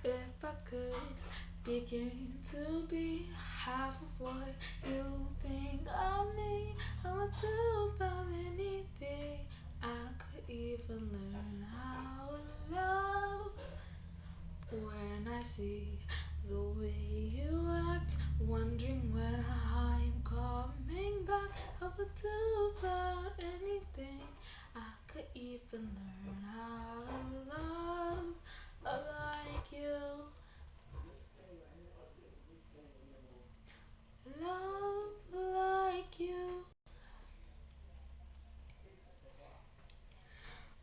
If I could begin to be half of what you think of me, I would do about anything. I could even learn how to love. When I see the way you act, wondering when I'm coming back, I would do about anything. I could even learn how to love like you, love like you,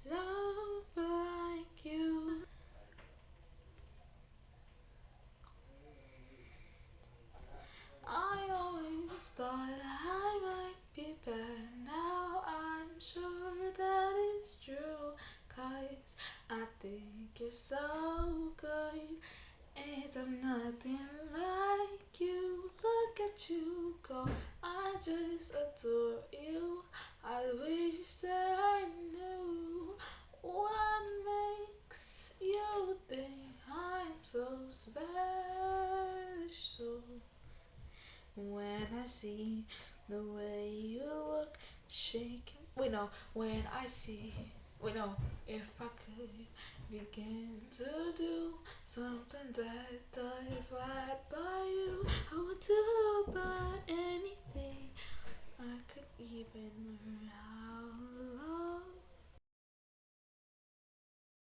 love like you. I always thought I might be bad. Now I'm sure that it's true. 'Cause I think you're so good. And I'm nothing like you. Look at you go. I just adore you. I wish that I knew what makes you think I'm so special. When I see the way you look, shaking. Wait, no. When I see. Wait, no. If I could begin to do something that does right by